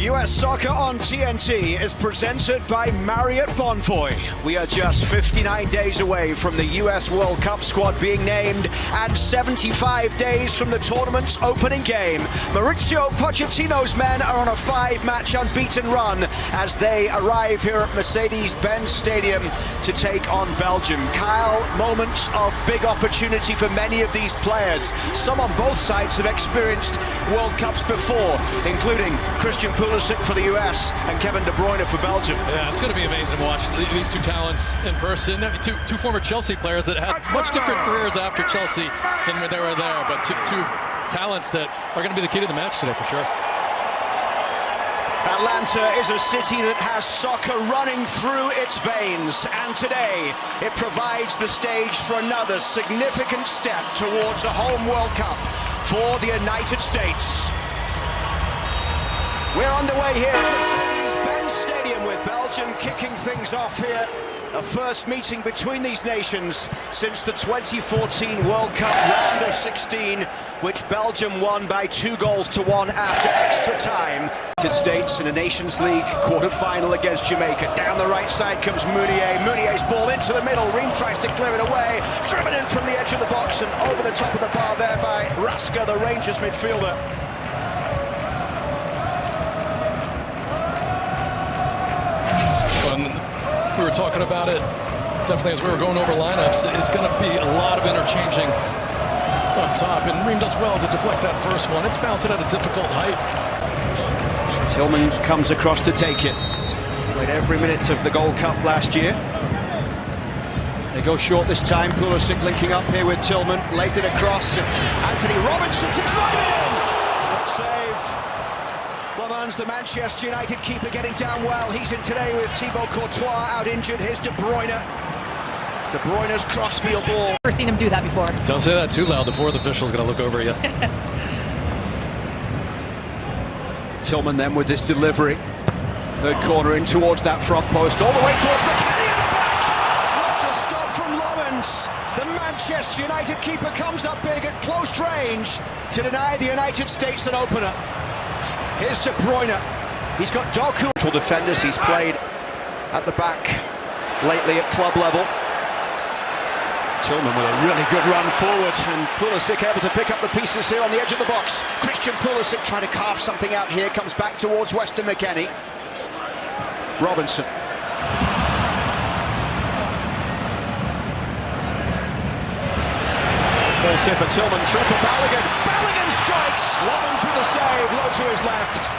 US Soccer on TNT is presented by Marriott Bonvoy. We are just 59 days away from the US World Cup squad being named and 75 days from the tournament's opening game. Mauricio Pochettino's men are on a 5-match unbeaten run as they arrive here at Mercedes-Benz Stadium to take on Belgium. Kyle, moments of big opportunity for many of these players. Some on both sides have experienced World Cups before, including Christian Pulisic for the US and Kevin De Bruyne for Belgium. Yeah, it's going to be amazing to watch these two talents in person. Two former Chelsea players that had much different careers after Chelsea than when they were there, but two talents that are going to be the key to the match today for sure. Atlanta is a city that has soccer running through its veins, and today it provides the stage for another significant step towards a home World Cup for the United States. We're underway here at Mercedes-Benz Stadium with Belgium kicking things off here. A first meeting between these nations since the 2014 World Cup round of 16, which Belgium won by 2-1 after extra time. United States in a Nations League quarter-final against Jamaica. Down the right side comes Meunier. Meunier's ball into the middle. Ream tries to clear it away. Driven in from the edge of the box and over the top of the bar there by Raska, the Rangers midfielder. We were talking about it definitely as we were going over lineups. It's going to be a lot of interchanging up top, and Ream does well to deflect that first one. It's bouncing at a difficult height. Tillman comes across to take it. Played every minute of the Gold Cup last year. They go short this time. Pulisic linking up here with Tillman. Lays it across. It's Anthony Robinson to drive it in. Good save. Lemans, the Manchester United keeper, getting down well. He's in today with Thibaut Courtois out injured. Here's De Bruyne. De Bruyne's crossfield ball. Never seen him do that before. Don't say that too loud. The fourth official's going to look over you. Tillman then with this delivery. Third corner in towards that front post. All the way towards McKennie at the back. What a stop from Lemans. The Manchester United keeper comes up big at close range to deny the United States an opener. Here's De Bruyne. He's got Doku. Defenders he's played at the back lately at club level. Tillman with a really good run forward, and Pulisic able to pick up the pieces here on the edge of the box. Christian Pulisic trying to carve something out here, comes back towards Weston McKennie. Robinson. Falls here for Tillman, through for Balogun. Balogun strikes! Lemans with a save, low to his left.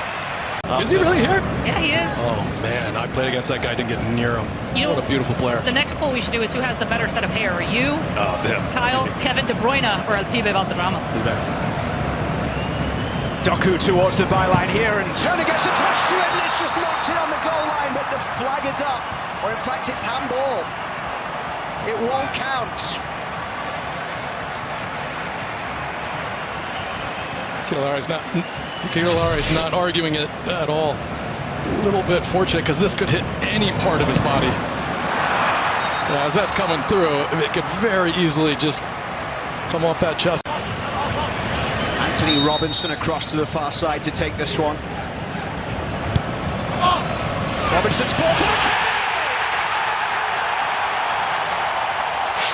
Is he really here? Yeah, he is. Oh, man, I played against that guy, didn't get near him. You know, what a beautiful player. The next poll we should do is who has the better set of hair, you, Kyle, easy. Kevin De Bruyne, or Pibe Valderrama. Doku towards the byline here, and Turner gets attached to it, and it's just knocked in on the goal line, but the flag is up. Or in fact, it's handball. It won't count. Keylari's not arguing it at all. A little bit fortunate because this could hit any part of his body. Yeah, as that's coming through, it could very easily just come off that chest. Anthony Robinson across to the far side to take this one. Robinson's ball to McKennie!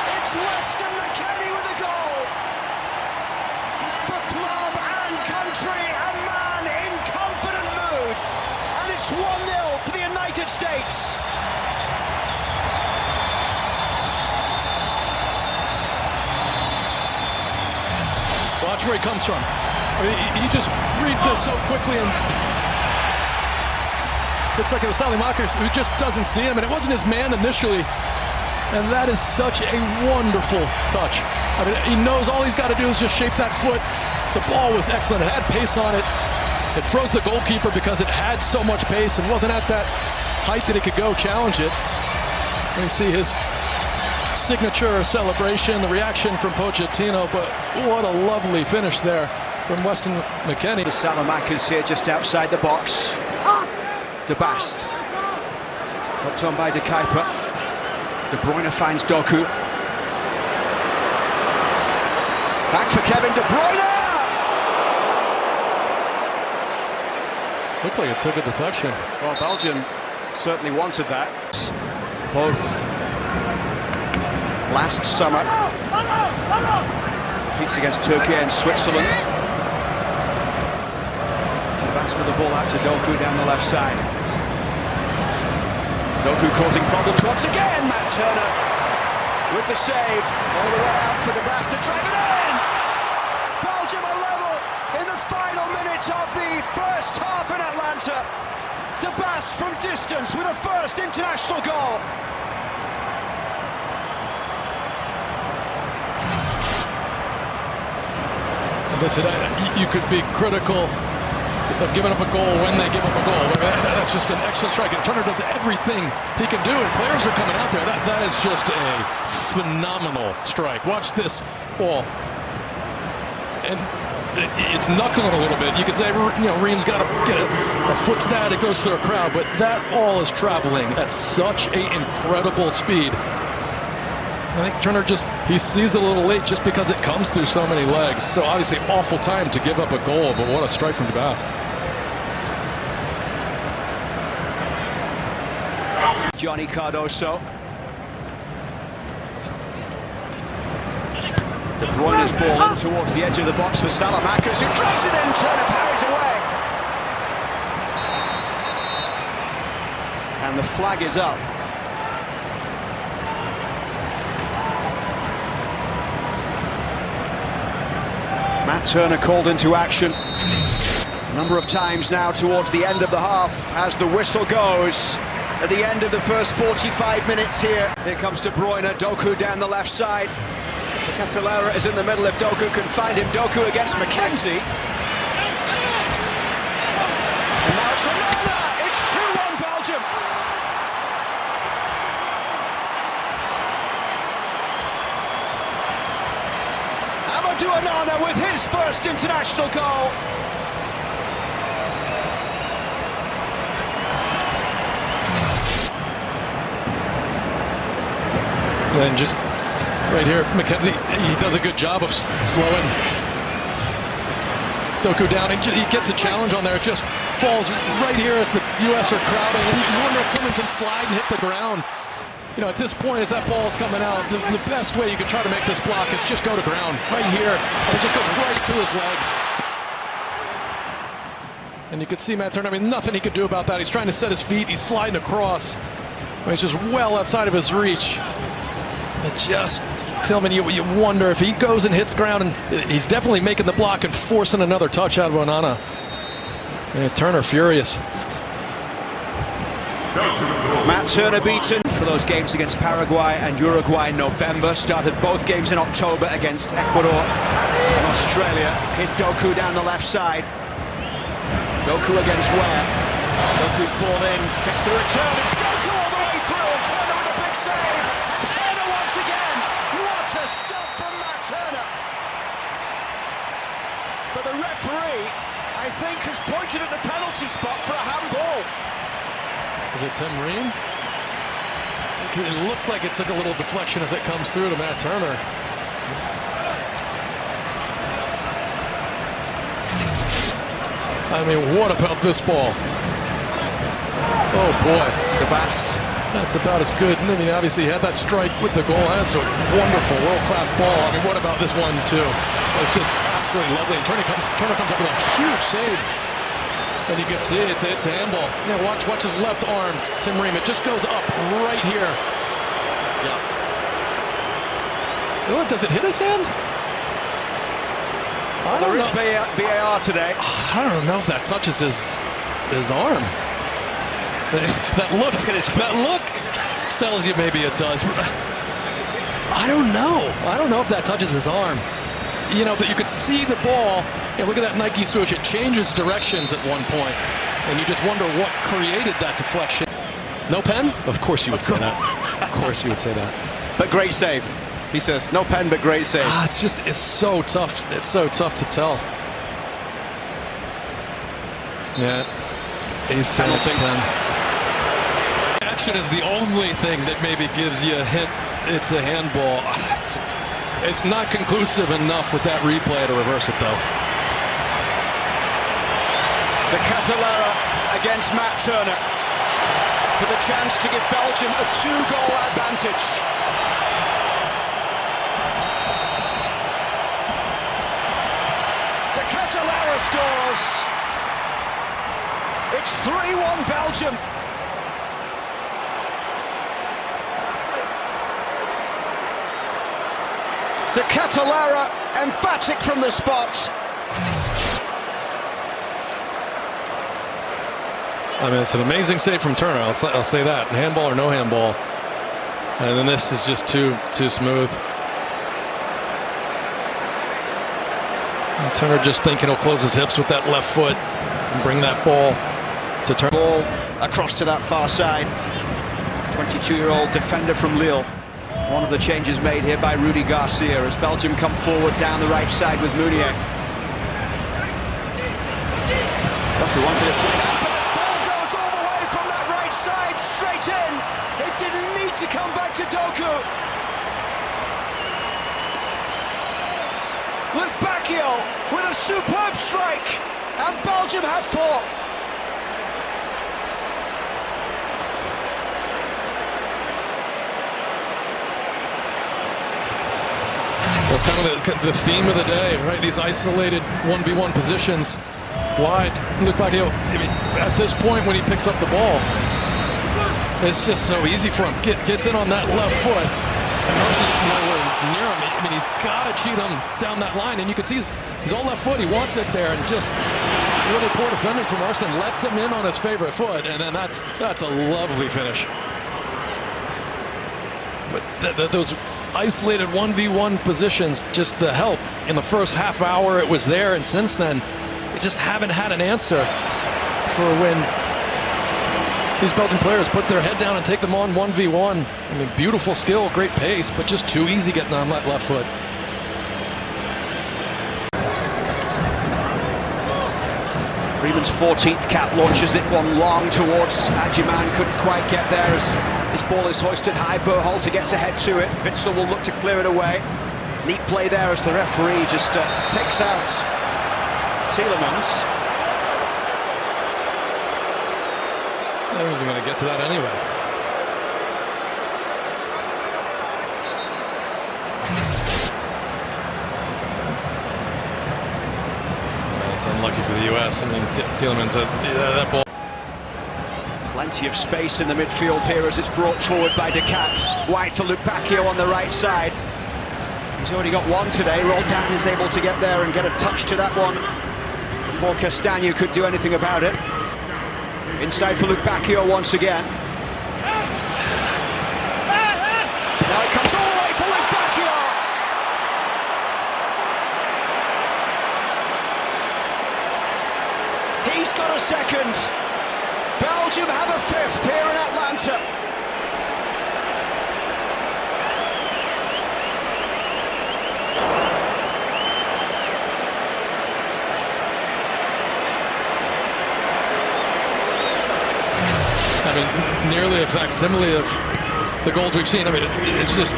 It's Weston McKennie with a goal! For club and country, a man in confident mood. And it's 1-0 for the United States. Watch where he comes from. He just reads this so quickly, and looks like it was Salimakers who just doesn't see him, and it wasn't his man initially. And that is such a wonderful touch. I mean, he knows all he's got to do is just shape that foot. The ball was excellent. It had pace on it. It froze the goalkeeper because it had so much pace and wasn't at that height that it could go challenge it. And you see his signature celebration, the reaction from Pochettino, but what a lovely finish there from Weston McKennie. Salamakers here just outside the box. De Bast. Hooked on by De Kuiper. De Bruyne finds Doku. Back for Kevin De Bruyne! Looked like it took a deflection. Well, Belgium certainly wanted that. Both last summer. Defeats against Turkey and Switzerland. That's with the ball out to Doku down the left side. Doku causing problems once again. Matt Turner with the save. All the way out for the Bast to drive it in. Belgium are level in the final minutes of the first half in Atlanta. De Bast from distance with a first international goal. That's it. You could be critical of giving up a goal when they give up a goal. That's just an excellent strike. And Turner does everything he can do, and players are coming out there. That is just a phenomenal strike. Watch this ball. And it's knuckling a little bit. You could say, you know, Ream's got to get a foot to that. It goes through a crowd, but that ball is traveling at such an incredible speed. I think Turner he sees it a little late just because it comes through so many legs. So obviously awful time to give up a goal, but what a strike from De Bast. Johnny Cardoso. De Bruyne's ball in towards the edge of the box for Salamakers, who drives it in. Turner parries away. And the flag is up. Matt Turner called into action a number of times now towards the end of the half as the whistle goes at the end of the first 45 minutes here. Here comes De Bruyne, Doku down the left side. The Catalera is in the middle if Doku can find him. Doku against McKenzie. And now it's another! It's 2-1 Belgium! Amadou Onana with his first international goal. And just right here, McKenzie, he does a good job of slowing Doku down. He gets a challenge on there. It just falls right here as the U.S. are crowding. And you wonder if someone can slide and hit the ground. You know, at this point, as that ball's coming out, the best way you can try to make this block is just go to ground right here. And it just goes right through his legs. And you could see Matt Turner, I mean, nothing he could do about that. He's trying to set his feet. He's sliding across. I mean, it's just well outside of his reach. It just, Tillman, you wonder if he goes and hits ground, and he's definitely making the block and forcing another touch out of Onana. And Turner furious. Matt Turner beaten for those games against Paraguay and Uruguay in November. Started both games in October against Ecuador and Australia. Here's Doku down the left side. Doku against Ware. Doku's ball in, gets the return. It's Doku all the way through. Turner with a big save. Turner once again. What a stop from Matt Turner. But the referee, I think, has pointed at the penalty spot for a handball. Is it Tim Ream? It looked like it took a little deflection as it comes through to Matt Turner. I mean, what about this ball? Oh boy. De Bast. That's about as good. I mean, obviously he had that strike with the goal. That's a wonderful, world-class ball. I mean, what about this one too? It's just absolutely lovely. And Turner comes up with a huge save. And you can see it's a handball. Yeah, watch his left arm, Tim Ream. It just goes up right here. Yeah. Oh, does it hit his hand? There is VAR today. I don't know if that touches his arm. That look at his face. That look tells you maybe it does. I don't know. I don't know if that touches his arm. You know, that you could see the ball. You know, look at that Nike swoosh. It changes directions at one point, and you just wonder what created that deflection. No pen? Of course you would say that. Of course you would say that. But great save. He says, no pen, but great save. It's so tough. It's so tough to tell. Yeah. He's saying pen. Action is the only thing that maybe gives you a hint it's a handball. It's not conclusive enough with that replay to reverse it, though. The Catalera against Matt Turner, with a chance to give Belgium a 2-goal advantage. The Catalara scores. It's 3-1 Belgium. De Catalara, emphatic from the spot. I mean, it's an amazing save from Turner. I'll say that. Handball or no handball. And then this is just too smooth. And Turner just thinking he'll close his hips with that left foot and bring that ball to Turner. Ball across to that far side. 22-year-old defender from Lille. One of the changes made here by Rudy Garcia as Belgium come forward down the right side with Meunier. Doku wanted it played out, but the ball goes all the way from that right side straight in. It didn't need to come back to Doku. Luke Bacchio with a superb strike, and Belgium have 4. That's kind of the theme of the day, right? These isolated 1v1 positions wide. Luke Bacchio, I mean, at this point when he picks up the ball, it's just so easy for him. Gets in on that left foot, and Marcy's nowhere near him. I mean, he's got to cheat him down that line, and you can see he's all left foot. He wants it there, and just really poor defending from Arsene lets him in on his favorite foot, and then that's a lovely finish. But those isolated 1v1 positions, just the help in the first half hour it was there, and since then they just haven't had an answer for when these Belgian players put their head down and take them on 1v1. I mean, beautiful skill, great pace, but just too easy getting on that left foot. Freeman's 14th cap launches it one long towards Adjiman, couldn't quite get there as this ball is hoisted high. Berhalter gets ahead to it. Witsel will look to clear it away. Neat play there as the referee just takes out Tielemans. I wasn't going to get to that anyway. It's unlucky for the U.S. I mean, Tielemans, that ball. Plenty of space in the midfield here as it's brought forward by De Cat. Wide for Luke Bacchio on the right side. He's already got one today. Roldan is able to get there and get a touch to that one before Castagna could do anything about it. Inside for Luke Bacchio once again. Now it comes all the way for Luke Bacchio. He's got a second. Belgium have a 5th here in Atlanta. I mean, nearly a facsimile of the goals we've seen. I mean, it's just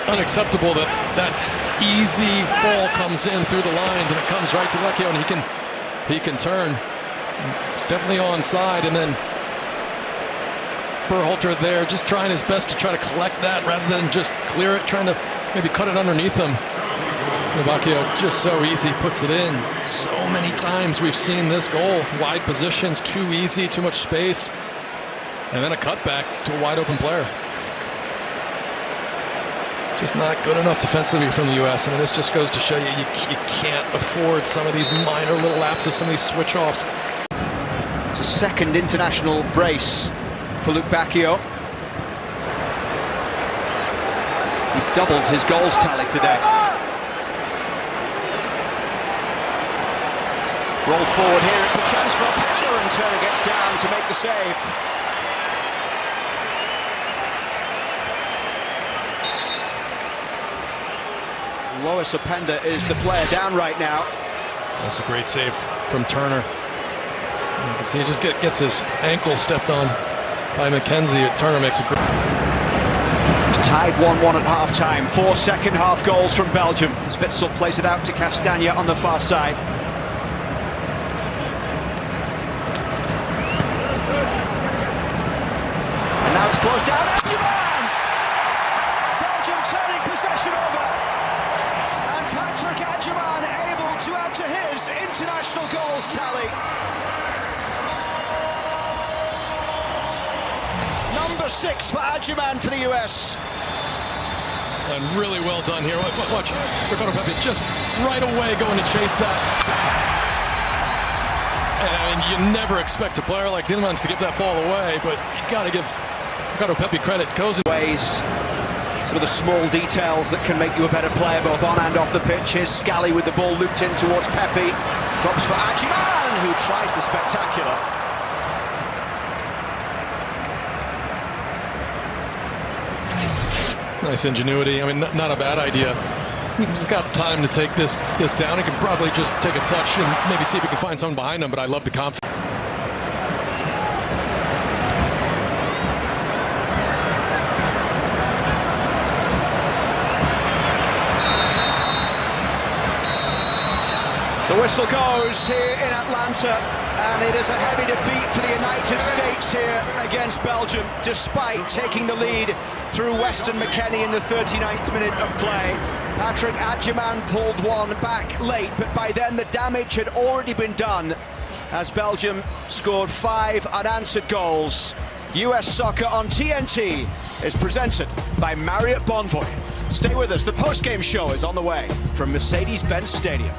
unacceptable that that easy ball comes in through the lines and it comes right to Lecchio, and he can turn. It's definitely onside, and then Berhalter there just trying his best to try to collect that rather than just clear it, trying to maybe cut it underneath him. Bacchio just so easy, puts it in. So many times we've seen this goal. Wide positions, too easy, too much space. And then a cutback to a wide open player. Just not good enough defensively from the U.S. I mean, this just goes to show you can't afford some of these minor little lapses, some of these switch-offs. It's a second international brace for Luke Bacchio. He's doubled his goals tally today. Roll forward here, it's a chance for a header, and Turner gets down to make the save. Lois Openda is the player down right now. That's a great save from Turner. You can see he just gets his ankle stepped on by McKenzie. Turner makes a great... It's tied 1-1 at half-time. 4 second-half goals from Belgium as Witsel plays it out to Castagna on the far side. Patrick Adjaman able to add to his international goals tally. Number 6 for Adjaman for the US. And really well done here. Watch, Ricardo Pepi just right away going to chase that. And you never expect a player like Tielemans to give that ball away, but you got to give Ricardo Pepi credit. Goes in ways. Some of the small details that can make you a better player, both on and off the pitch. Here's Scally with the ball looped in towards Pepi. Drops for Adjaman, who tries the spectacular. Nice ingenuity. I mean, not a bad idea. He's got time to take this down. He can probably just take a touch and maybe see if he can find someone behind him, but I love the confidence. The whistle goes here in Atlanta, and it is a heavy defeat for the United States here against Belgium, despite taking the lead through Weston McKennie in the 39th minute of play. Patrick Adjaman pulled one back late, but by then the damage had already been done as Belgium scored 5 unanswered goals. US Soccer on TNT is presented by Marriott Bonvoy. Stay with us, the post-game show is on the way from Mercedes-Benz Stadium.